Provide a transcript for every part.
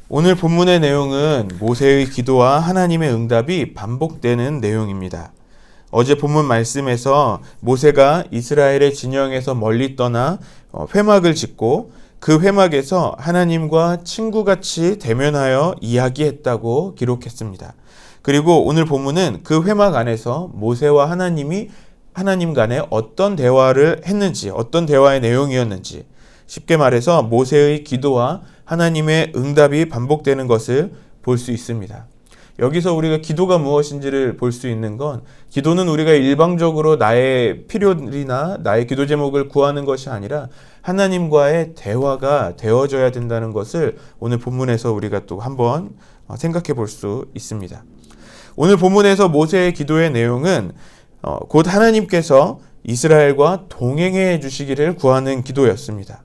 오늘 본문의 내용은 모세의 기도와 하나님의 응답이 반복되는 내용입니다. 어제 본문 말씀에서 모세가 이스라엘의 진영에서 멀리 떠나 회막을 짓고 그 회막에서 하나님과 친구같이 대면하여 이야기했다고 기록했습니다. 그리고 오늘 본문은 그 회막 안에서 모세와 하나님 간에 어떤 대화를 했는지, 어떤 대화의 내용이었는지, 쉽게 말해서 모세의 기도와 하나님의 응답이 반복되는 것을 볼 수 있습니다. 여기서 우리가 기도가 무엇인지를 볼 수 있는 건, 기도는 우리가 일방적으로 나의 필요나 나의 기도 제목을 구하는 것이 아니라 하나님과의 대화가 되어져야 된다는 것을 오늘 본문에서 우리가 또 한번 생각해 볼 수 있습니다. 오늘 본문에서 모세의 기도의 내용은 곧 하나님께서 이스라엘과 동행해 주시기를 구하는 기도였습니다.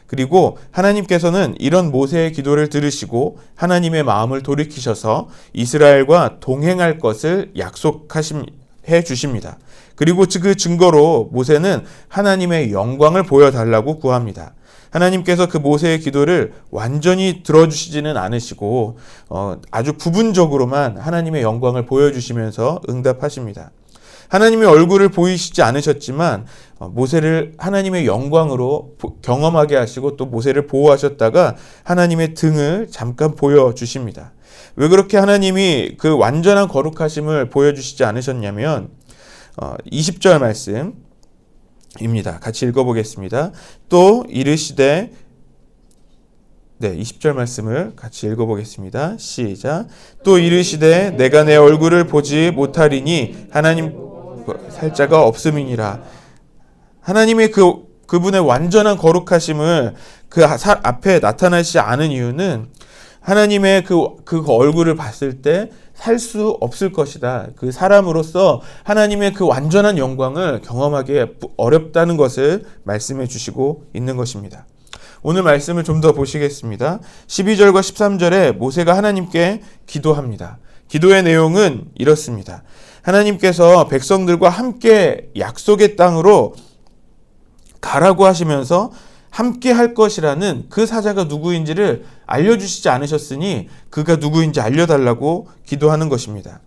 그리고 하나님께서는 이런 모세의 기도를 들으시고 하나님의 마음을 돌이키셔서 이스라엘과 동행할 것을 약속해 주십니다. 그리고 그 증거로 모세는 하나님의 영광을 보여달라고 구합니다. 하나님께서 그 모세의 기도를 완전히 들어주시지는 않으시고 아주 부분적으로만 하나님의 영광을 보여주시면서 응답하십니다. 하나님의 얼굴을 보이시지 않으셨지만 모세를 하나님의 영광으로 경험하게 하시고 또 모세를 보호하셨다가 하나님의 등을 잠깐 보여주십니다. 왜 그렇게 하나님이 그 완전한 거룩하심을 보여주시지 않으셨냐면 20절 말씀입니다. 같이 읽어보겠습니다. 또 이르시되 20절 말씀을 같이 읽어보겠습니다. 시작. 또 이르시되 내가 내 얼굴을 보지 못하리니 하나님 살자가 없음이니라. 하나님의 그분의 완전한 거룩하심을 그 앞에 나타나시지 않은 이유는 하나님의 그 얼굴을 봤을 때 살 수 없을 것이다. 그 사람으로서 하나님의 그 완전한 영광을 경험하기 어렵다는 것을 말씀해 주시고 있는 것입니다. 오늘 말씀을 좀 더 보시겠습니다. 12절과 13절에 모세가 하나님께 기도합니다. 기도의 내용은 이렇습니다. 하나님께서 백성들과 함께 약속의 땅으로 가라고 하시면서 함께 할 것이라는 그 사자가 누구인지를 알려주시지 않으셨으니 그가 누구인지 알려달라고 기도하는 것입니다.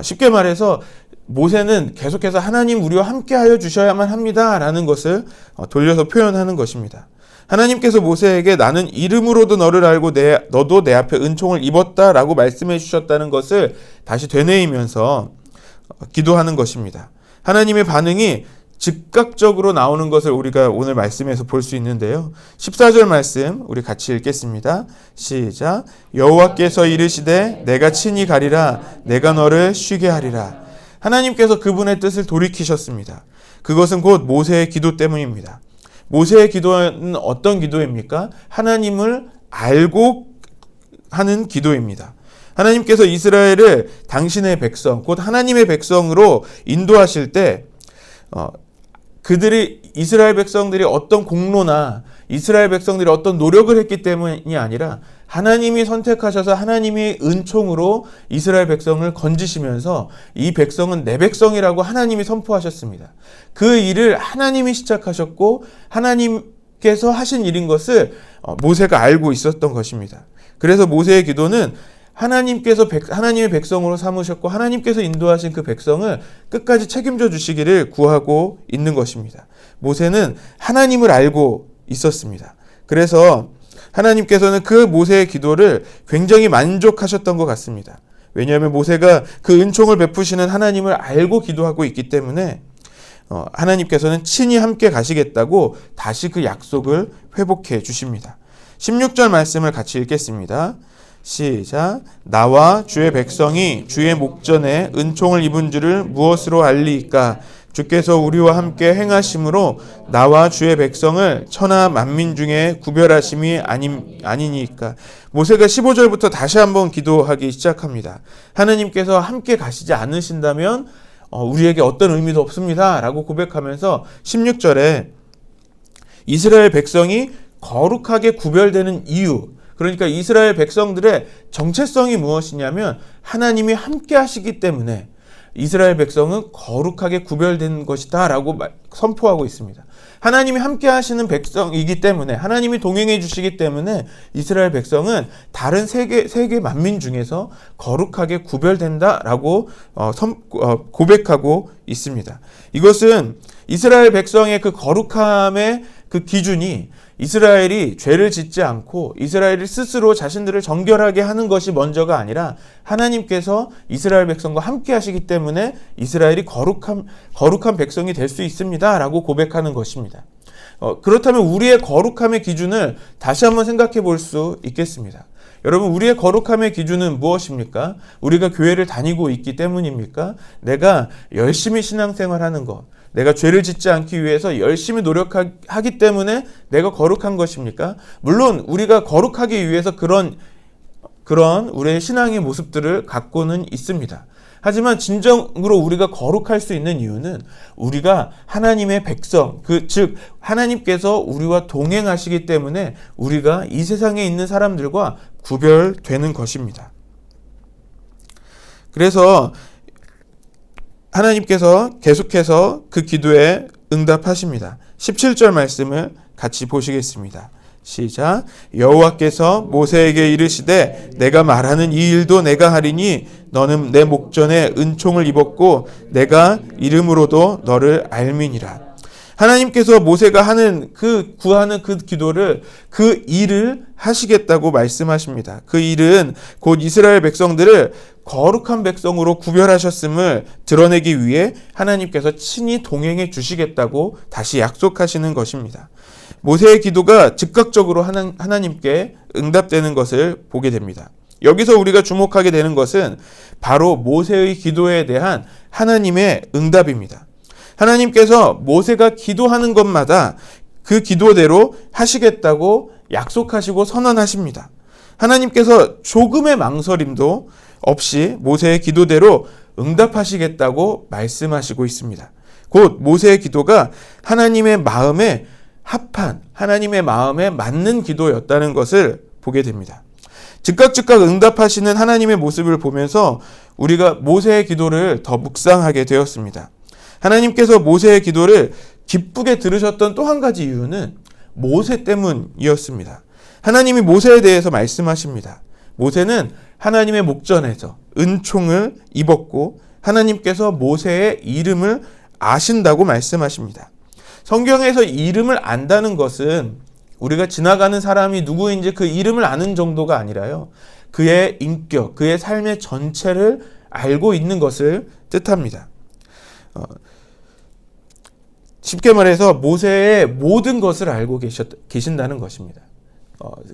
쉽게 말해서 모세는 계속해서 하나님 우리와 함께 하여 주셔야만 합니다 라는 것을 돌려서 표현하는 것입니다. 하나님께서 모세에게 나는 이름으로도 너를 알고 너도 내 앞에 은총을 입었다 라고 말씀해 주셨다는 것을 다시 되뇌이면서 기도하는 것입니다. 하나님의 반응이 즉각적으로 나오는 것을 우리가 오늘 말씀에서 볼 수 있는데요. 14절 말씀 우리 같이 읽겠습니다. 시작. 여호와께서 이르시되 내가 친히 가리라 내가 너를 쉬게 하리라. 하나님께서 그분의 뜻을 돌이키셨습니다. 그것은 곧 모세의 기도 때문입니다. 모세의 기도는 어떤 기도입니까? 하나님을 알고 하는 기도입니다. 하나님께서 이스라엘을 당신의 백성, 곧 하나님의 백성으로 인도하실 때 이스라엘 백성들이 어떤 공로나 이스라엘 백성들이 어떤 노력을 했기 때문이 아니라 하나님이 선택하셔서 하나님이 은총으로 이스라엘 백성을 건지시면서 이 백성은 내 백성이라고 하나님이 선포하셨습니다. 그 일을 하나님이 시작하셨고 하나님께서 하신 일인 것을 모세가 알고 있었던 것입니다. 그래서 모세의 기도는 하나님께서 하나님의 백성으로 삼으셨고 하나님께서 인도하신 그 백성을 끝까지 책임져 주시기를 구하고 있는 것입니다. 모세는 하나님을 알고 있었습니다. 그래서 하나님께서는 그 모세의 기도를 굉장히 만족하셨던 것 같습니다. 왜냐하면 모세가 그 은총을 베푸시는 하나님을 알고 기도하고 있기 때문에 하나님께서는 친히 함께 가시겠다고 다시 그 약속을 회복해 주십니다. 16절 말씀을 같이 읽겠습니다. 시작. 나와 주의 백성이 주의 목전에 은총을 입은 줄을 무엇으로 알리이까? 주께서 우리와 함께 행하심으로 나와 주의 백성을 천하 만민 중에 구별하심이 아니니까. 모세가 15절부터 다시 한번 기도하기 시작합니다. 하나님께서 함께 가시지 않으신다면 우리에게 어떤 의미도 없습니다 라고 고백하면서 16절에 이스라엘 백성이 거룩하게 구별되는 이유, 그러니까 이스라엘 백성들의 정체성이 무엇이냐면 하나님이 함께 하시기 때문에 이스라엘 백성은 거룩하게 구별된 것이다 라고 선포하고 있습니다. 하나님이 함께 하시는 백성이기 때문에, 하나님이 동행해 주시기 때문에 이스라엘 백성은 다른 세계 만민 중에서 거룩하게 구별된다라고 고백하고 있습니다. 이것은 이스라엘 백성의 그 거룩함의 그 기준이 이스라엘이 죄를 짓지 않고 이스라엘이 스스로 자신들을 정결하게 하는 것이 먼저가 아니라 하나님께서 이스라엘 백성과 함께 하시기 때문에 이스라엘이 거룩한 백성이 될 수 있습니다 라고 고백하는 것입니다. 그렇다면 우리의 거룩함의 기준을 다시 한번 생각해 볼 수 있겠습니다. 여러분, 우리의 거룩함의 기준은 무엇입니까? 우리가 교회를 다니고 있기 때문입니까? 내가 열심히 신앙생활하는 것, 내가 죄를 짓지 않기 위해서 열심히 노력하기 때문에 내가 거룩한 것입니까? 물론 우리가 거룩하기 위해서 그런 우리의 신앙의 모습들을 갖고는 있습니다. 하지만 진정으로 우리가 거룩할 수 있는 이유는 우리가 하나님의 백성, 즉 하나님께서 우리와 동행하시기 때문에 우리가 이 세상에 있는 사람들과 구별되는 것입니다. 그래서 하나님께서 계속해서 그 기도에 응답하십니다. 17절 말씀을 같이 보시겠습니다. 시작. 여호와께서 모세에게 이르시되 내가 말하는 이 일도 내가 하리니 너는 내 목전에 은총을 입었고 내가 이름으로도 너를 알미니라. 하나님께서 모세가 구하는 그 기도를, 그 일을 하시겠다고 말씀하십니다. 그 일은 곧 이스라엘 백성들을 거룩한 백성으로 구별하셨음을 드러내기 위해 하나님께서 친히 동행해 주시겠다고 다시 약속하시는 것입니다. 모세의 기도가 즉각적으로 하나님께 응답되는 것을 보게 됩니다. 여기서 우리가 주목하게 되는 것은 바로 모세의 기도에 대한 하나님의 응답입니다. 하나님께서 모세가 기도하는 것마다 그 기도대로 하시겠다고 약속하시고 선언하십니다. 하나님께서 조금의 망설임도 없이 모세의 기도대로 응답하시겠다고 말씀하시고 있습니다. 곧 모세의 기도가 하나님의 마음에 합한, 하나님의 마음에 맞는 기도였다는 것을 보게 됩니다. 즉각 응답하시는 하나님의 모습을 보면서 우리가 모세의 기도를 더 묵상하게 되었습니다. 하나님께서 모세의 기도를 기쁘게 들으셨던 또 한 가지 이유는 모세 때문이었습니다. 하나님이 모세에 대해서 말씀하십니다. 모세는 하나님의 목전에서 은총을 입었고 하나님께서 모세의 이름을 아신다고 말씀하십니다. 성경에서 이름을 안다는 것은 우리가 지나가는 사람이 누구인지 그 이름을 아는 정도가 아니라요, 그의 인격, 그의 삶의 전체를 알고 있는 것을 뜻합니다. 쉽게 말해서 모세의 모든 것을 알고 계신다는 것입니다.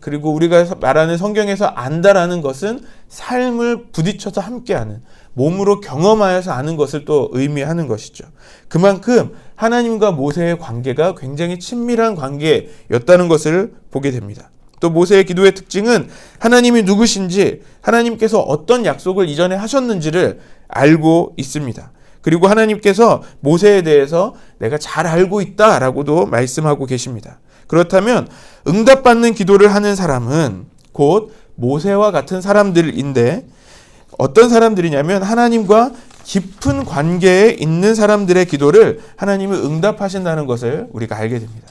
그리고 우리가 말하는 성경에서 안다라는 것은 삶을 부딪혀서 함께하는, 몸으로 경험하여서 아는 것을 또 의미하는 것이죠. 그만큼 하나님과 모세의 관계가 굉장히 친밀한 관계였다는 것을 보게 됩니다. 또 모세의 기도의 특징은 하나님이 누구신지, 하나님께서 어떤 약속을 이전에 하셨는지를 알고 있습니다. 그리고 하나님께서 모세에 대해서 내가 잘 알고 있다라고도 말씀하고 계십니다. 그렇다면 응답받는 기도를 하는 사람은 곧 모세와 같은 사람들인데, 어떤 사람들이냐면 하나님과 깊은 관계에 있는 사람들의 기도를 하나님이 응답하신다는 것을 우리가 알게 됩니다.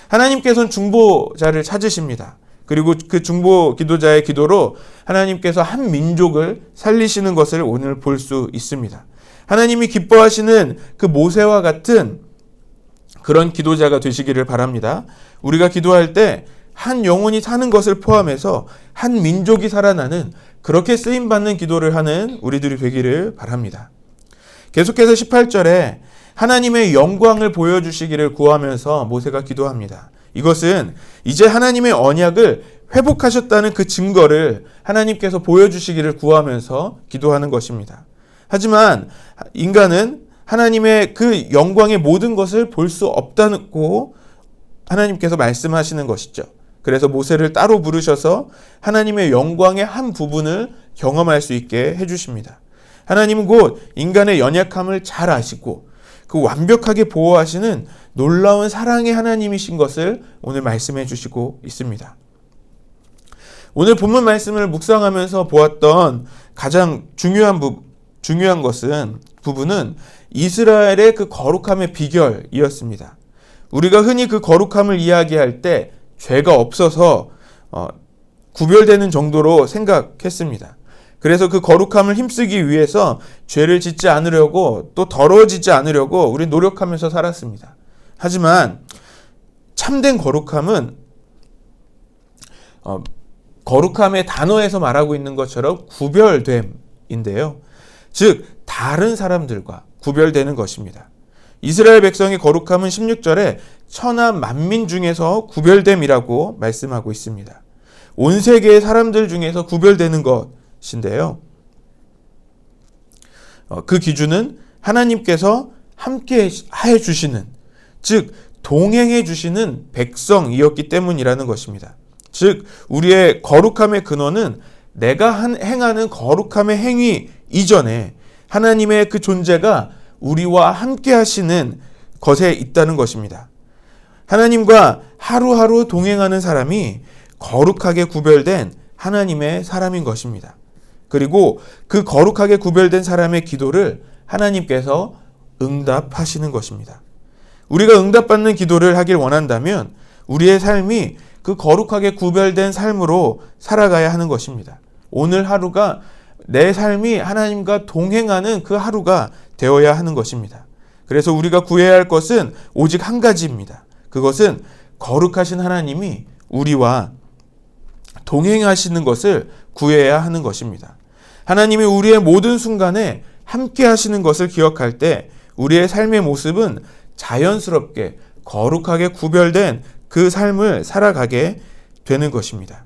하나님께서는 중보자를 찾으십니다. 그리고 그 중보 기도자의 기도로 하나님께서 한 민족을 살리시는 것을 오늘 볼 수 있습니다. 하나님이 기뻐하시는 그 모세와 같은 그런 기도자가 되시기를 바랍니다. 우리가 기도할 때 한 영혼이 사는 것을 포함해서 한 민족이 살아나는, 그렇게 쓰임받는 기도를 하는 우리들이 되기를 바랍니다. 계속해서 18절에 하나님의 영광을 보여주시기를 구하면서 모세가 기도합니다. 이것은 이제 하나님의 언약을 회복하셨다는 그 증거를 하나님께서 보여주시기를 구하면서 기도하는 것입니다. 하지만 인간은 하나님의 그 영광의 모든 것을 볼 수 없다고 하나님께서 말씀하시는 것이죠. 그래서 모세를 따로 부르셔서 하나님의 영광의 한 부분을 경험할 수 있게 해주십니다. 하나님은 곧 인간의 연약함을 잘 아시고 그 완벽하게 보호하시는 놀라운 사랑의 하나님이신 것을 오늘 말씀해 주시고 있습니다. 오늘 본문 말씀을 묵상하면서 보았던 가장 중요한 것은 부분은 이스라엘의 그 거룩함의 비결이었습니다. 우리가 흔히 그 거룩함을 이야기할 때 죄가 없어서 구별되는 정도로 생각했습니다. 그래서 그 거룩함을 힘쓰기 위해서 죄를 짓지 않으려고 또 더러워지지 않으려고 우리 노력하면서 살았습니다. 하지만 참된 거룩함은 거룩함의 단어에서 말하고 있는 것처럼 구별됨인데요. 즉 다른 사람들과 구별되는 것입니다. 이스라엘 백성의 거룩함은 16절에 천하 만민 중에서 구별됨이라고 말씀하고 있습니다. 온 세계의 사람들 중에서 구별되는 것인데요. 그 기준은 하나님께서 함께 해 주시는, 즉 동행해 주시는 백성이었기 때문이라는 것입니다. 즉 우리의 거룩함의 근원은 내가 행하는 거룩함의 행위 이전에 하나님의 그 존재가 우리와 함께 하시는 것에 있다는 것입니다. 하나님과 하루하루 동행하는 사람이 거룩하게 구별된 하나님의 사람인 것입니다. 그리고 그 거룩하게 구별된 사람의 기도를 하나님께서 응답하시는 것입니다. 우리가 응답받는 기도를 하길 원한다면 우리의 삶이 그 거룩하게 구별된 삶으로 살아가야 하는 것입니다. 오늘 하루가 내 삶이 하나님과 동행하는 그 하루가 되어야 하는 것입니다. 그래서 우리가 구해야 할 것은 오직 한 가지입니다. 그것은 거룩하신 하나님이 우리와 동행하시는 것을 구해야 하는 것입니다. 하나님이 우리의 모든 순간에 함께 하시는 것을 기억할 때 우리의 삶의 모습은 자연스럽게 거룩하게 구별된 그 삶을 살아가게 되는 것입니다.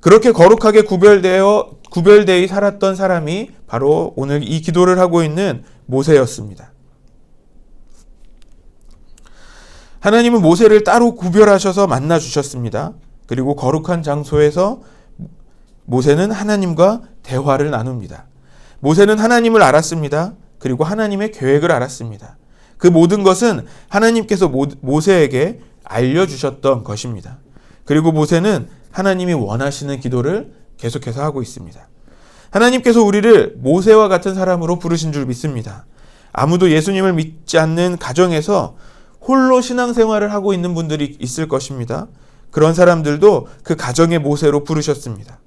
그렇게 거룩하게 구별되어 살았던 사람이 바로 오늘 이 기도를 하고 있는 모세였습니다. 하나님은 모세를 따로 구별하셔서 만나 주셨습니다. 그리고 거룩한 장소에서 모세는 하나님과 대화를 나눕니다. 모세는 하나님을 알았습니다. 그리고 하나님의 계획을 알았습니다. 그 모든 것은 하나님께서 모세에게 알려주셨던 것입니다. 그리고 모세는 하나님이 원하시는 기도를 계속해서 하고 있습니다. 하나님께서 우리를 모세와 같은 사람으로 부르신 줄 믿습니다. 아무도 예수님을 믿지 않는 가정에서 홀로 신앙생활을 하고 있는 분들이 있을 것입니다. 그런 사람들도 그 가정의 모세로 부르셨습니다.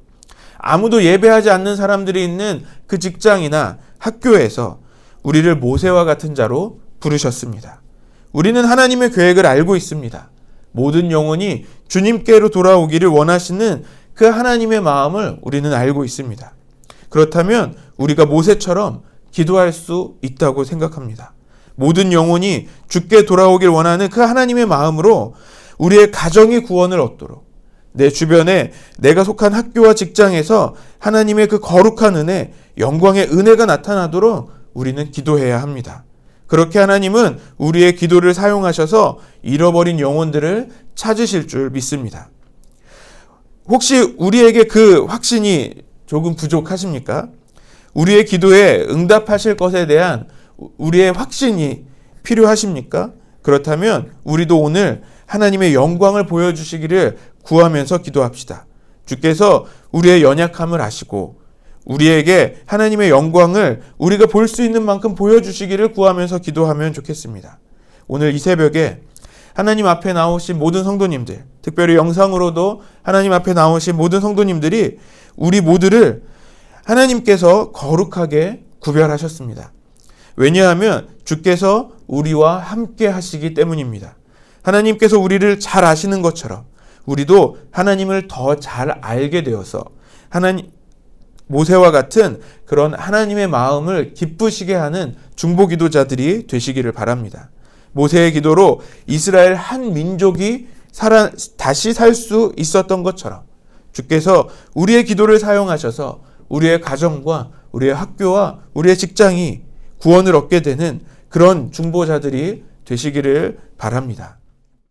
아무도 예배하지 않는 사람들이 있는 그 직장이나 학교에서 우리를 모세와 같은 자로 부르셨습니다. 우리는 하나님의 계획을 알고 있습니다. 모든 영혼이 주님께로 돌아오기를 원하시는 그 하나님의 마음을 우리는 알고 있습니다. 그렇다면 우리가 모세처럼 기도할 수 있다고 생각합니다. 모든 영혼이 주께 돌아오길 원하는 그 하나님의 마음으로 우리의 가정이 구원을 얻도록, 내 주변에 내가 속한 학교와 직장에서 하나님의 그 거룩한 은혜, 영광의 은혜가 나타나도록 우리는 기도해야 합니다. 그렇게 하나님은 우리의 기도를 사용하셔서 잃어버린 영혼들을 찾으실 줄 믿습니다. 혹시 우리에게 그 확신이 조금 부족하십니까? 우리의 기도에 응답하실 것에 대한 우리의 확신이 필요하십니까? 그렇다면 우리도 오늘 하나님의 영광을 보여주시기를 구하면서 기도합시다. 주께서 우리의 연약함을 아시고 우리에게 하나님의 영광을 우리가 볼 수 있는 만큼 보여주시기를 구하면서 기도하면 좋겠습니다. 오늘 이 새벽에 하나님 앞에 나오신 모든 성도님들, 특별히 영상으로도 하나님 앞에 나오신 모든 성도님들이 우리 모두를 하나님께서 거룩하게 구별하셨습니다. 왜냐하면 주께서 우리와 함께 하시기 때문입니다. 하나님께서 우리를 잘 아시는 것처럼 우리도 하나님을 더 잘 알게 되어서 모세와 같은 그런 하나님의 마음을 기쁘시게 하는 중보기도자들이 되시기를 바랍니다. 모세의 기도로 이스라엘 한 민족이 다시 살 수 있었던 것처럼 주께서 우리의 기도를 사용하셔서 우리의 가정과 우리의 학교와 우리의 직장이 구원을 얻게 되는 그런 중보자들이 되시기를 바랍니다.